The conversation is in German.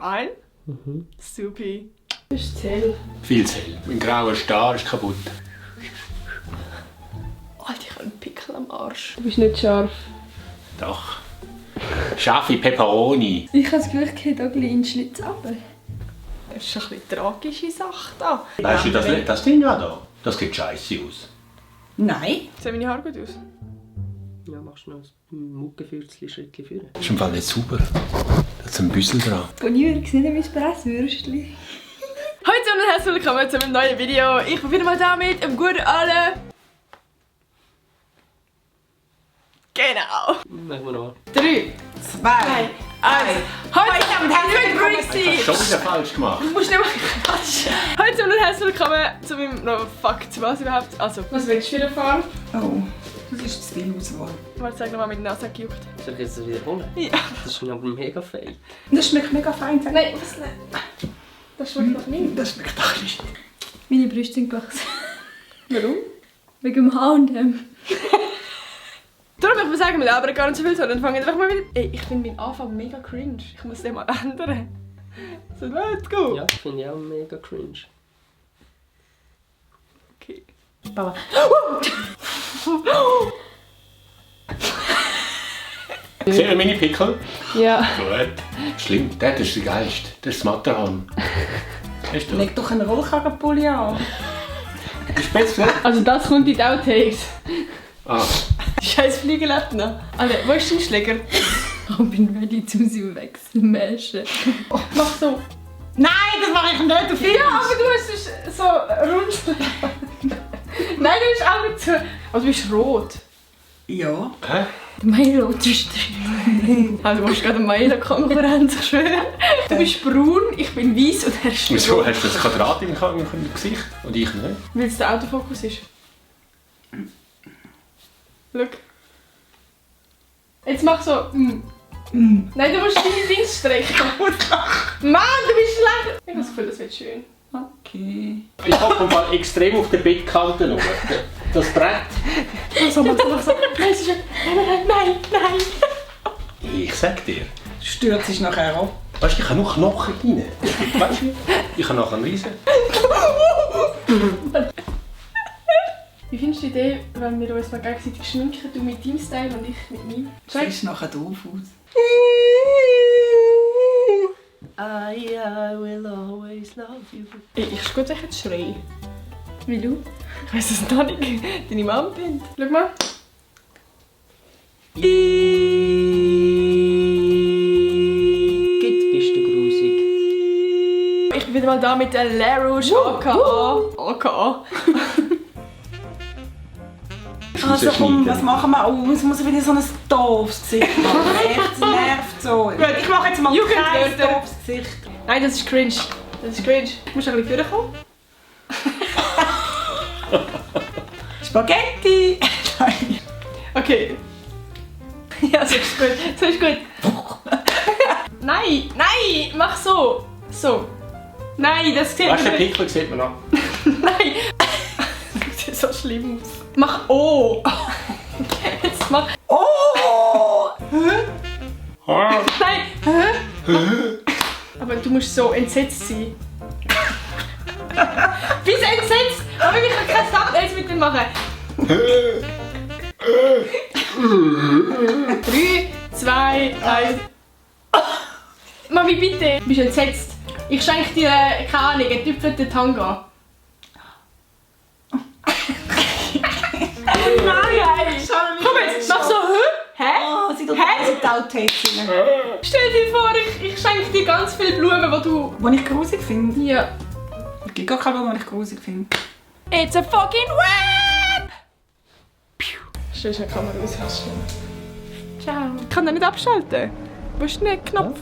Ein. Supi. Das ist Zell. Viel Zell. Mein grauer Star ist kaputt. Alter, ich habe einen Pickel am Arsch. Du bist nicht scharf. Doch. Scharfe Peperoni. Ich habe das Gefühl, ich gehe da gleich in den Schlitz runter. Das ist eine bisschen tragische Sache da. Weißt du, das Ding da? Das sieht scheiße aus. Nein. Sehen meine Haare gut aus? Ja, machst du noch ein Muckenfürzli-Schrittchen führen. Das ist im Fall nicht sauber. Da ist ein Büssel dran. Von Jürg nicht mein Presswürstchen. Hallo und herzlich willkommen zu einem neuen Video. Ich bin wieder mal da mit einem guten Alle. Genau. Machen wir noch. 3, 2, 1. Heute und herzlich willkommen. Hast du schon wieder falsch gemacht? Du musst nicht mal quatschen. Heute und herzlich willkommen zu meinem... No, fuck, zu was überhaupt? Also, was willst du wieder fahren? Oh, das ist zu viel Auswahl. Warte, sag nochmal, mit der Nase gejuckt. Soll ich jetzt wiederholen? Ja. Das ist aber mega fake. Das schmeckt mega fein. Nein, was nicht? Das schmeckt doch nicht. Das schmeckt auch nicht. Meine Brüste sind gewachsen. Warum? Wegen dem H&M. Darum, ich muss sagen, wir labern gar nicht so viel, sondern fangen einfach mal wieder... Ey, ich finde meinen Anfang mega cringe. Ich muss den mal ändern. So, let's go! Ja, finde ich auch mega cringe. Okay. Papa. Sehen wir meine Pickel? Ja. Gut. Schlimm, das ist der Geist. Das ist das Matterhorn. Hast du? Leg doch einen Rollkragenpulli an. Ist besser? Also das kommt in die Outtakes. Ah. Die scheiß Fliege lebt noch. Alter, wo ist dein Schläger? Ich bin ready zum sie wegzumäschen. Mach so. Nein, das mache ich nicht. Du Ja, aber du hast es so rund. Nein, du bist auch nicht so... Aber du bist rot. Ja. Hä? Mein roter Streifen. Also du musst gerade eine Meilenkonkurrenz, ich schwöre. Du bist braun, ich bin weiß und er ist Wieso rot. hast du das Quadrat im Gesicht und ich nicht? Weil es der Autofokus ist. Schau. Jetzt mach so... Nein, du musst deine Dings strecken. Mann, du bist schlecht. Ich habe das Gefühl, das wird schön. Okay. Ich hocke im Fall extrem auf der Bettkante rum. Das Brett. Mach so. Nein, es ist... Nein. Ich sag dir. Stürzt sich nachher ab. Weißt du, ich habe noch Knochen rein. Weißt du? Ich habe noch einen Riesen. Wie findest du die Idee, wenn wir uns mal gegenseitig schminken, du mit deinem Style und ich mit meinem? Siehst nachher doof aus. I will always love you. Ey, ich würde jetzt schreien. Wie du? Ich weiss es noch nicht. Deine Mama bin. Schau mal. Geht, bist du grusig. Ich bin wieder mal da mit der LaRouche aka. Also komm, was machen wir? Oh, es muss wieder so ein doofes Gesicht machen. Echt, das nervt so. Gut, ich mache jetzt mal kein Jugendwörter. doofes Gesicht. Nein, das ist cringe. Das ist cringe. Du musst ein bisschen vorkommen. Spaghetti! Okay. Ja, so ist gut. So ist gut. Nein, mach so. So. Nein, das sieht Weißt du, man den nicht. Pickel sieht man noch. Nein. Das sieht so schlimm aus. Mach O. Jetzt mach... Oh! Nein. Aber du musst so entsetzt sein. Wieso entsetzt? Aber ich kann kein Thumbnails mit dir machen. 3, 2, 1. Mami, bitte. Du bist entsetzt. Ich schenke dir, keine Ahnung, einen tüpfelten Tanga. Nein! Komm jetzt, mach so, hä? Oh, sie tut die Outtakes rein. Stell dir vor, ich schenke dir ganz viele Blumen, die du... Die ich grusig finde. Ja. Es gibt gar keine Blumen, die ich grusig finde. It's a fucking web! Stell dir die Kamera aus, Ciao. Ich kann den nicht abschalten. Wo ist denn der Knopf?